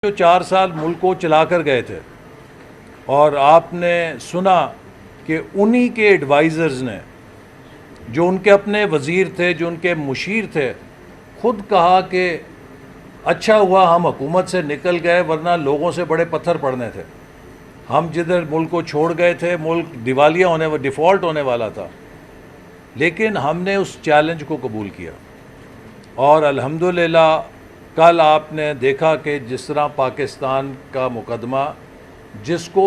جو 4 سال ملک کو چلا کر گئے تھے اور آپ نے سنا کہ انہی کے ایڈوائزرز نے، جو ان کے اپنے وزیر تھے، جو ان کے مشیر تھے، خود کہا کہ اچھا ہوا ہم حکومت سے نکل گئے ورنہ لوگوں سے بڑے پتھر پڑنے تھے. ہم جدھر ملک کو چھوڑ گئے تھے ملک دیوالیہ ڈیفالٹ ہونے والا تھا، لیکن ہم نے اس چیلنج کو قبول کیا اور الحمدللہ کل آپ نے دیکھا کہ جس طرح پاکستان کا مقدمہ، جس کو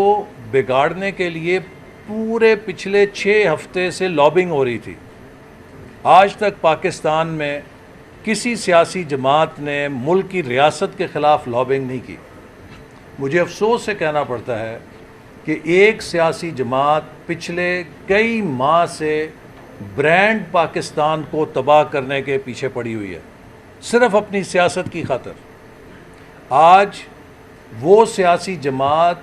بگاڑنے کے لیے پورے پچھلے 6 ہفتے سے لابنگ ہو رہی تھی، آج تک پاکستان میں کسی سیاسی جماعت نے ملک کی ریاست کے خلاف لابنگ نہیں کی. مجھے افسوس سے کہنا پڑتا ہے کہ ایک سیاسی جماعت پچھلے کئی ماہ سے برانڈ پاکستان کو تباہ کرنے کے پیچھے پڑی ہوئی ہے، صرف اپنی سیاست کی خاطر. آج وہ سیاسی جماعت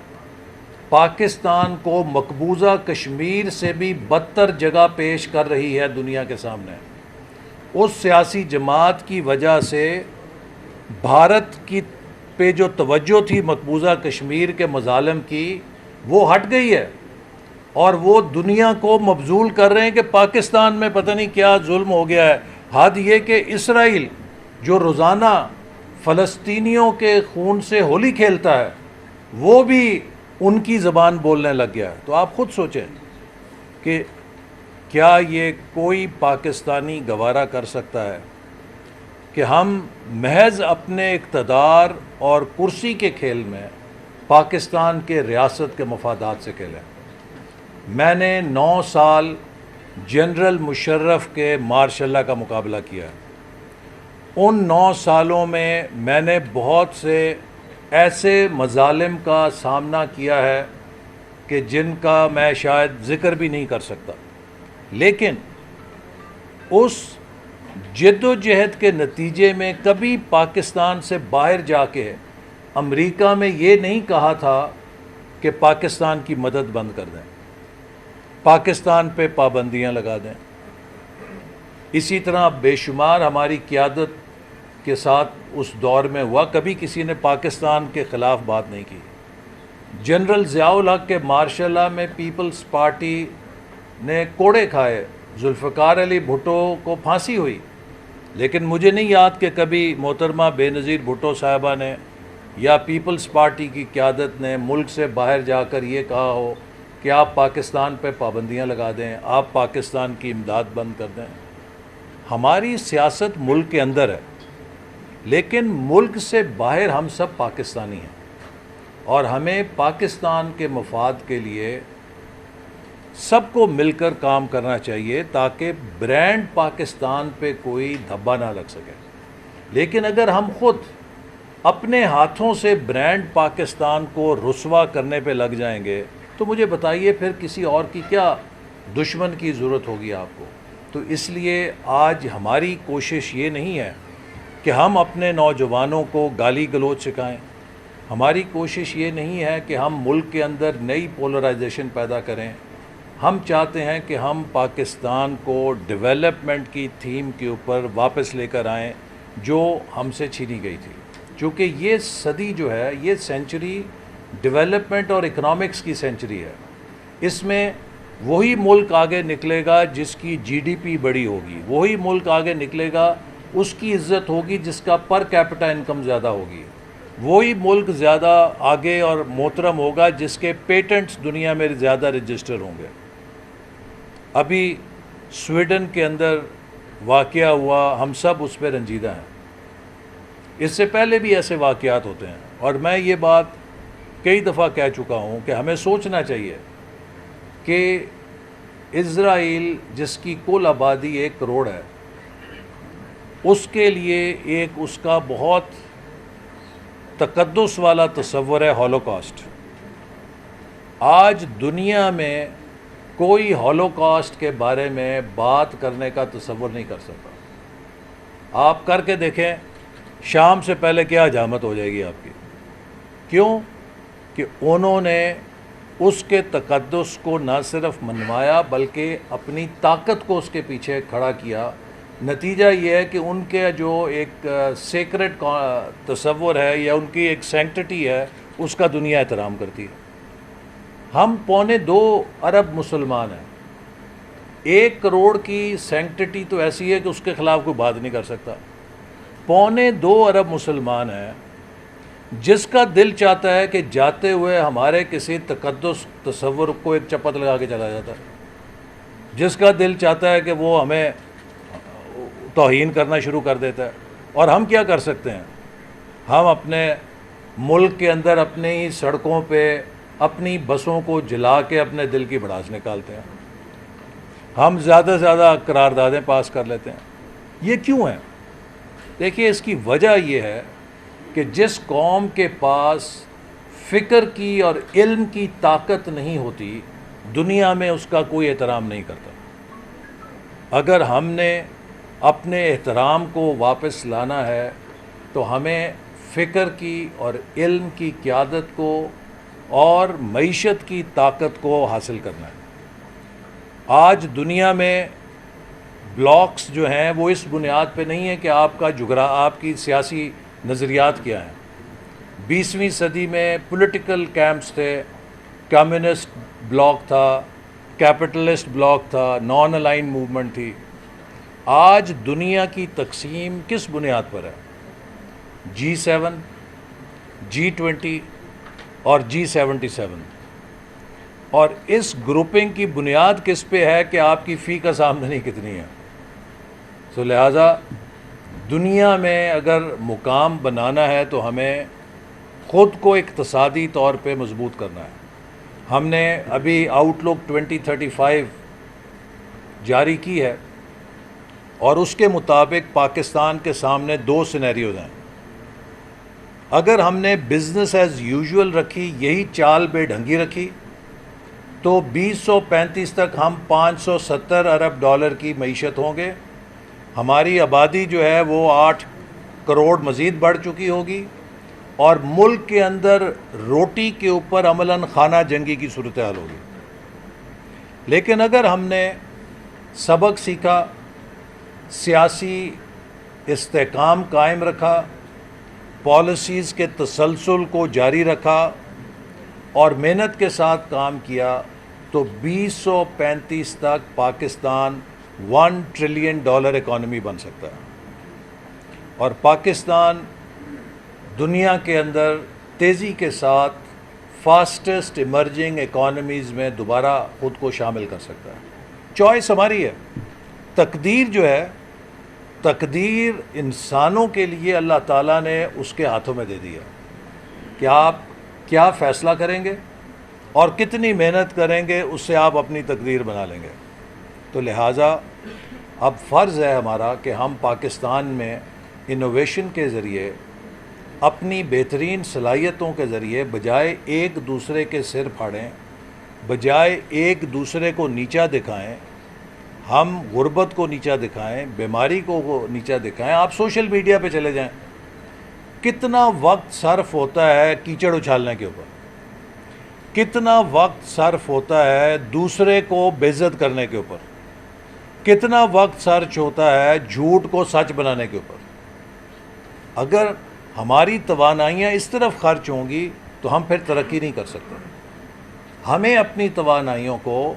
پاکستان کو مقبوضہ کشمیر سے بھی بدتر جگہ پیش کر رہی ہے دنیا کے سامنے. اس سیاسی جماعت کی وجہ سے بھارت کی پہ جو توجہ تھی مقبوضہ کشمیر کے مظالم کی، وہ ہٹ گئی ہے اور وہ دنیا کو مبذول کر رہے ہیں کہ پاکستان میں پتہ نہیں کیا ظلم ہو گیا ہے. حد یہ کہ اسرائیل جو روزانہ فلسطینیوں کے خون سے ہولی کھیلتا ہے، وہ بھی ان کی زبان بولنے لگ گیا ہے. تو آپ خود سوچیں کہ کیا یہ کوئی پاکستانی گوارا کر سکتا ہے کہ ہم محض اپنے اقتدار اور کرسی کے کھیل میں پاکستان کے ریاست کے مفادات سے کھیلیں؟ میں نے 9 سال جنرل مشرف کے ماشاء اللہ کا مقابلہ کیا ہے. ان 9 سالوں میں نے بہت سے ایسے مظالم کا سامنا کیا ہے کہ جن کا میں شاید ذکر بھی نہیں کر سکتا، لیکن اس جد و جہد کے نتیجے میں کبھی پاکستان سے باہر جا کے امریکہ میں یہ نہیں کہا تھا کہ پاکستان کی مدد بند کر دیں، پاکستان پہ پابندیاں لگا دیں. اسی طرح بے شمار ہماری قیادت کے ساتھ اس دور میں ہوا، کبھی کسی نے پاکستان کے خلاف بات نہیں کی. جنرل ضیاء الحق کے مارشل لاء میں پیپلز پارٹی نے کوڑے کھائے، ذوالفقار علی بھٹو کو پھانسی ہوئی، لیکن مجھے نہیں یاد کہ کبھی محترمہ بے نظیر بھٹو صاحبہ نے یا پیپلز پارٹی کی قیادت نے ملک سے باہر جا کر یہ کہا ہو کہ آپ پاکستان پہ پابندیاں لگا دیں، آپ پاکستان کی امداد بند کر دیں. ہماری سیاست ملک کے اندر ہے، لیکن ملک سے باہر ہم سب پاکستانی ہیں اور ہمیں پاکستان کے مفاد کے لیے سب کو مل کر کام کرنا چاہیے تاکہ برانڈ پاکستان پہ کوئی دھبا نہ لگ سکے. لیکن اگر ہم خود اپنے ہاتھوں سے برانڈ پاکستان کو رسوا کرنے پہ لگ جائیں گے تو مجھے بتائیے پھر کسی اور کی کیا دشمن کی ضرورت ہوگی آپ کو. تو اس لیے آج ہماری کوشش یہ نہیں ہے کہ ہم اپنے نوجوانوں کو گالی گلوچ سکھائیں، ہماری کوشش یہ نہیں ہے کہ ہم ملک کے اندر نئی پولرائزیشن پیدا کریں. ہم چاہتے ہیں کہ ہم پاکستان کو ڈیولپمنٹ کی تھیم کے اوپر واپس لے کر آئیں جو ہم سے چھینی گئی تھی. چونکہ یہ صدی جو ہے، یہ سینچری ڈیولپمنٹ اور اکنامکس کی سینچری ہے. اس میں وہی ملک آگے نکلے گا جس کی جی ڈی پی بڑی ہوگی، وہی ملک آگے نکلے گا اس کی عزت ہوگی جس کا پر کیپٹا انکم زیادہ ہوگی، وہی ملک زیادہ آگے اور محترم ہوگا جس کے پیٹنٹس دنیا میں زیادہ رجسٹر ہوں گے. ابھی سویڈن کے اندر واقعہ ہوا، ہم سب اس پہ رنجیدہ ہیں. اس سے پہلے بھی ایسے واقعات ہوتے ہیں اور میں یہ بات کئی دفعہ کہہ چکا ہوں کہ ہمیں سوچنا چاہیے کہ اسرائیل جس کی کل آبادی 1 کروڑ ہے، اس کے لیے ایک اس کا بہت تقدس والا تصور ہے ہولوکاسٹ. آج دنیا میں کوئی ہولوکاسٹ کے بارے میں بات کرنے کا تصور نہیں کر سکتا. آپ کر کے دیکھیں، شام سے پہلے کیا حجامت ہو جائے گی آپ کی. کیوں؟ کہ انہوں نے اس کے تقدس کو نہ صرف منوایا بلکہ اپنی طاقت کو اس کے پیچھے کھڑا کیا نتیجہ یہ ہے کہ ان کے جو ایک سیکرٹ تصور ہے یا ان کی ایک سینکٹٹی ہے اس کا دنیا احترام کرتی ہے. ہم 2.25 ارب مسلمان ہیں. 1 کروڑ کی سینکٹٹی تو ایسی ہے کہ اس کے خلاف کوئی بات نہیں کر سکتا. 2.25 ارب مسلمان ہیں. جس کا دل چاہتا ہے کہ جاتے ہوئے ہمارے کسی تقدس تصور کو ایک چپت لگا کے چلا جاتا ہے. جس کا دل چاہتا ہے کہ وہ ہمیں توہین کرنا شروع کر دیتا ہے. اور ہم کیا کر سکتے ہیں؟ ہم اپنے ملک کے اندر اپنی سڑکوں پہ اپنی بسوں کو جلا کے اپنے دل کی بھڑاس نکالتے ہیں. ہم زیادہ سے زیادہ قراردادیں پاس کر لیتے ہیں. یہ کیوں ہے؟ دیکھیے اس کی وجہ یہ ہے کہ جس قوم کے پاس فکر کی اور علم کی طاقت نہیں ہوتی دنیا میں اس کا کوئی احترام نہیں کرتا. اگر ہم نے اپنے احترام کو واپس لانا ہے تو ہمیں فکر کی اور علم کی قیادت کو اور معیشت کی طاقت کو حاصل کرنا ہے. آج دنیا میں بلاکس جو ہیں وہ اس بنیاد پہ نہیں ہے کہ آپ کی سیاسی نظریات کیا ہیں. 20ویں صدی میں پولیٹیکل کیمپس تھے. کمیونسٹ بلاک تھا, کیپٹلسٹ بلاک تھا, نان الائن موومنٹ تھی. آج دنیا کی تقسیم کس بنیاد پر ہے؟ G7, G20 اور G77. اور اس گروپنگ کی بنیاد کس پہ ہے کہ آپ کی فی کا آمدنی کتنی ہے. تو لہٰذا دنیا میں اگر مقام بنانا ہے تو ہمیں خود کو اقتصادی طور پہ مضبوط کرنا ہے. ہم نے ابھی آؤٹ لک 2035 جاری کی ہے اور اس کے مطابق پاکستان کے سامنے 2 سینیریوز ہیں. اگر ہم نے بزنس ایز یوزول رکھی, یہی چال بے ڈھنگی رکھی, تو 2035 تک ہم $570 ارب کی معیشت ہوں گے. ہماری آبادی جو ہے وہ 8 کروڑ مزید بڑھ چکی ہوگی اور ملک کے اندر روٹی کے اوپر عملاً خانہ جنگی کی صورتحال ہوگی. لیکن اگر ہم نے سبق سیکھا, سیاسی استحکام قائم رکھا, پالیسیز کے تسلسل کو جاری رکھا اور محنت کے ساتھ کام کیا تو 2035 تک پاکستان $1 ٹریلین اکانومی بن سکتا ہے. اور پاکستان دنیا کے اندر تیزی کے ساتھ فاسٹسٹ ایمرجنگ اکانومیز میں دوبارہ خود کو شامل کر سکتا ہے. چوائس ہماری ہے. تقدیر جو ہے, تقدیر انسانوں کے لیے اللہ تعالیٰ نے اس کے ہاتھوں میں دے دی ہے کہ آپ کیا فیصلہ کریں گے اور کتنی محنت کریں گے, اس سے آپ اپنی تقدیر بنا لیں گے. تو لہٰذا اب فرض ہے ہمارا کہ ہم پاکستان میں انوویشن کے ذریعے اپنی بہترین صلاحیتوں کے ذریعے بجائے ایک دوسرے کے سر پھاڑیں, بجائے ایک دوسرے کو نیچا دکھائیں, ہم غربت کو نیچا دکھائیں, بیماری کو نیچا دکھائیں. آپ سوشل میڈیا پہ چلے جائیں, کتنا وقت صرف ہوتا ہے کیچڑ اچھالنے کے اوپر, کتنا وقت صرف ہوتا ہے دوسرے کو بے عزت کرنے کے اوپر, کتنا وقت صرف ہوتا ہے جھوٹ کو سچ بنانے کے اوپر. اگر ہماری توانائیاں اس طرف خرچ ہوں گی تو ہم پھر ترقی نہیں کر سکتے. ہمیں اپنی توانائیوں کو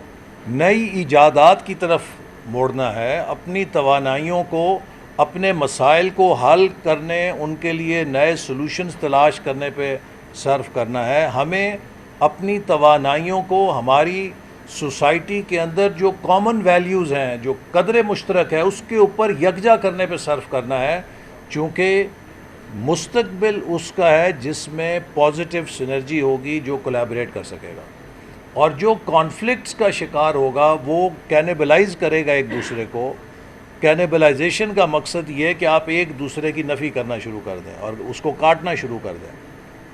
نئی ایجادات کی طرف موڑنا ہے, اپنی توانائیوں کو اپنے مسائل کو حل کرنے, ان کے لیے نئے سلوشنز تلاش کرنے پہ صرف کرنا ہے. ہمیں اپنی توانائیوں کو ہماری سوسائٹی کے اندر جو کامن ویلیوز ہیں, جو قدر مشترک ہے, اس کے اوپر یکجا کرنے پہ صرف کرنا ہے, چونکہ مستقبل اس کا ہے جس میں پازیٹیو سنرجی ہوگی, جو کولیبریٹ کر سکے گا. اور جو کانفلکٹس کا شکار ہوگا وہ کینیبلائز کرے گا ایک دوسرے کو. کینیبلائزیشن کا مقصد یہ ہے کہ آپ ایک دوسرے کی نفی کرنا شروع کر دیں اور اس کو کاٹنا شروع کر دیں.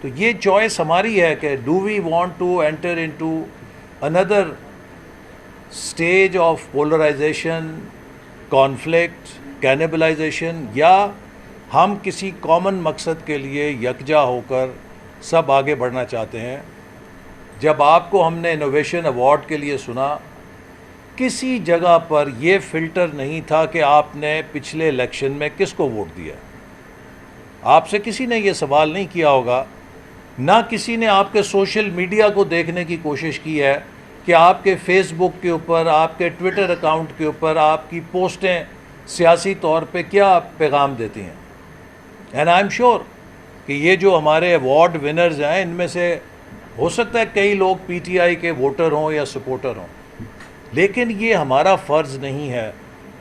تو یہ چوائس ہماری ہے کہ do we want to enter into اندر stage of polarization, conflict, cannibalization, یا ہم کسی کامن مقصد کے لیے یکجا ہو کر سب آگے بڑھنا چاہتے ہیں. جب آپ کو ہم نے انوویشن ایوارڈ کے لیے سنا کسی جگہ پر یہ فلٹر نہیں تھا کہ آپ نے پچھلے الیکشن میں کس کو ووٹ دیا. آپ سے کسی نے یہ سوال نہیں کیا ہوگا, نہ کسی نے آپ کے سوشل میڈیا کو دیکھنے کی کوشش کی ہے کہ آپ کے فیس بک کے اوپر, آپ کے ٹویٹر اکاؤنٹ کے اوپر آپ کی پوسٹیں سیاسی طور پہ کیا پیغام دیتی ہیں. اینڈ آئی ایم شیور کہ یہ جو ہمارے ایوارڈ ونرز ہیں, ان میں سے ہو سکتا ہے کئی لوگ پی ٹی آئی کے ووٹر ہوں یا سپورٹر ہوں, لیکن یہ ہمارا فرض نہیں ہے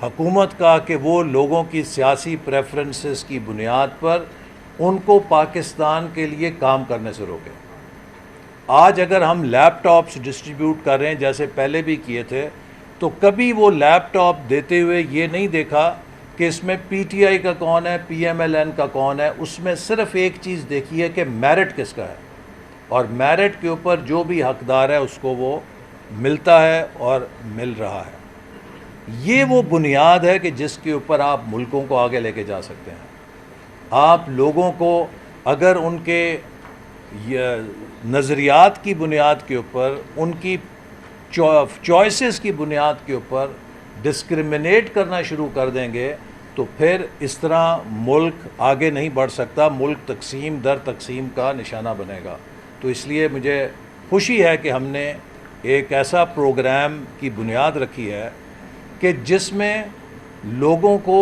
حکومت کا کہ وہ لوگوں کی سیاسی پریفرنسز کی بنیاد پر ان کو پاکستان کے لیے کام کرنے سے روکے. آج اگر ہم لیپ ٹاپس ڈسٹریبیوٹ کر رہے ہیں جیسے پہلے بھی کیے تھے, تو کبھی وہ لیپ ٹاپ دیتے ہوئے یہ نہیں دیکھا کہ اس میں پی ٹی آئی کا کون ہے, پی ایم ایل این کا کون ہے. اس میں صرف ایک چیز دیکھی ہے کہ میرٹ کس کا ہے, اور میرٹ کے اوپر جو بھی حقدار ہے اس کو وہ ملتا ہے اور مل رہا ہے. یہ وہ بنیاد ہے کہ جس کے اوپر آپ ملکوں کو آگے لے کے جا سکتے ہیں. آپ لوگوں کو اگر ان کے نظریات کی بنیاد کے اوپر, ان کی چوائسز کی بنیاد کے اوپر ڈسکرمنیٹ کرنا شروع کر دیں گے تو پھر اس طرح ملک آگے نہیں بڑھ سکتا. ملک تقسیم در تقسیم کا نشانہ بنے گا. تو اس لیے مجھے خوشی ہے کہ ہم نے ایک ایسا پروگرام کی بنیاد رکھی ہے کہ جس میں لوگوں کو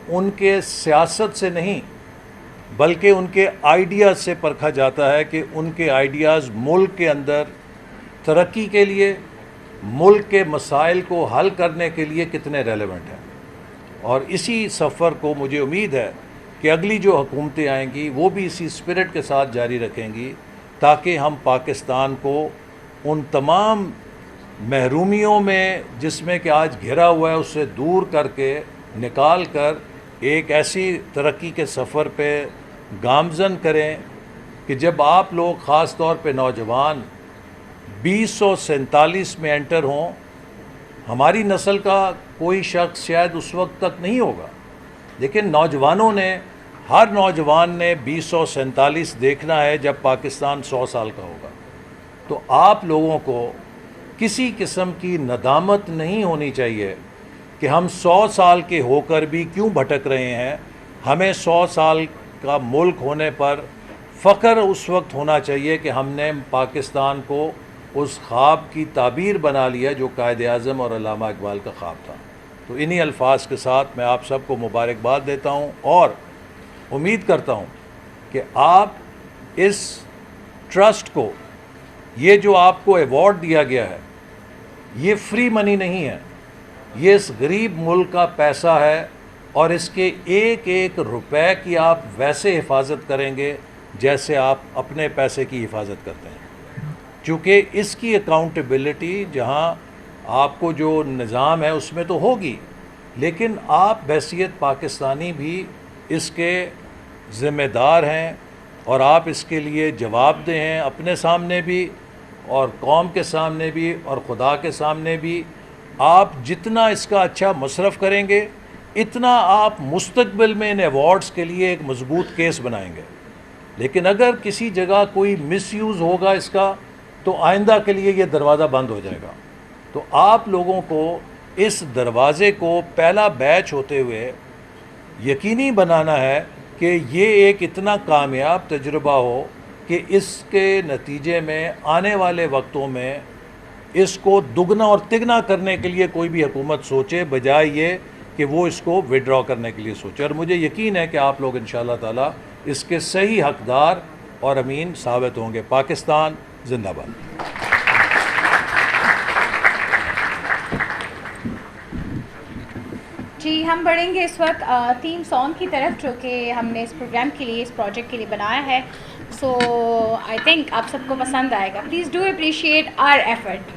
ان کے سیاست سے نہیں بلکہ ان کے آئیڈیاز سے پرکھا جاتا ہے کہ ان کے آئیڈیاز ملک کے اندر ترقی کے لیے, ملک کے مسائل کو حل کرنے کے لیے کتنے ریلیونٹ ہیں. اور اسی سفر کو مجھے امید ہے کہ اگلی جو حکومتیں آئیں گی وہ بھی اسی اسپرٹ کے ساتھ جاری رکھیں گی, تاکہ ہم پاکستان کو ان تمام محرومیوں میں جس میں کہ آج گھرا ہوا ہے اس سے دور کر کے نکال کر ایک ایسی ترقی کے سفر پہ گامزن کریں کہ جب آپ لوگ خاص طور پہ نوجوان 2047 میں انٹر ہوں. ہماری نسل کا کوئی شخص شاید اس وقت تک نہیں ہوگا, لیکن نوجوانوں نے, ہر نوجوان نے 2047 دیکھنا ہے جب پاکستان 100 سال کا ہوگا. تو آپ لوگوں کو کسی قسم کی ندامت نہیں ہونی چاہیے کہ ہم 100 سال کے ہو کر بھی کیوں بھٹک رہے ہیں. ہمیں 100 سال کا ملک ہونے پر فخر اس وقت ہونا چاہیے کہ ہم نے پاکستان کو اس خواب کی تعبیر بنا لیا جو قائد اعظم اور علامہ اقبال کا خواب تھا. تو انہی الفاظ کے ساتھ میں آپ سب کو مبارکباد دیتا ہوں اور امید کرتا ہوں کہ آپ اس ٹرسٹ کو, یہ جو آپ کو ایوارڈ دیا گیا ہے, یہ فری منی نہیں ہے, یہ اس غریب ملک کا پیسہ ہے, اور اس کے ایک ایک روپے کی آپ ویسے حفاظت کریں گے جیسے آپ اپنے پیسے کی حفاظت کرتے ہیں. چونکہ اس کی اکاؤنٹیبلٹی جہاں آپ کو جو نظام ہے اس میں تو ہوگی, لیکن آپ بحیثیت پاکستانی بھی اس کے ذمہ دار ہیں, اور آپ اس کے لیے جواب دہ ہیں, اپنے سامنے بھی اور قوم کے سامنے بھی اور خدا کے سامنے بھی. آپ جتنا اس کا اچھا مصرف کریں گے اتنا آپ مستقبل میں ان ایوارڈز کے لیے ایک مضبوط کیس بنائیں گے. لیکن اگر کسی جگہ کوئی مس یوز ہوگا اس کا, تو آئندہ کے لیے یہ دروازہ بند ہو جائے گا. تو آپ لوگوں کو اس دروازے کو پہلا بیچ ہوتے ہوئے یقینی بنانا ہے کہ یہ ایک اتنا کامیاب تجربہ ہو کہ اس کے نتیجے میں آنے والے وقتوں میں اس کو دگنا اور تگنا کرنے کے لیے کوئی بھی حکومت سوچے, بجائے یہ کہ وہ اس کو وڈرا کرنے کے لیے سوچے. اور مجھے یقین ہے کہ آپ لوگ انشاءاللہ تعالی اس کے صحیح حقدار اور امین ثابت ہوں گے. پاکستان زندہ باد. جی, ہم بڑھیں گے اس وقت تھیم سانگ کی طرف جو کہ ہم نے اس پروگرام کے لیے, اس پروجیکٹ کے لیے بنایا ہے. سو آئی تھنک آپ سب کو پسند آئے گا. Please do appreciate our effort.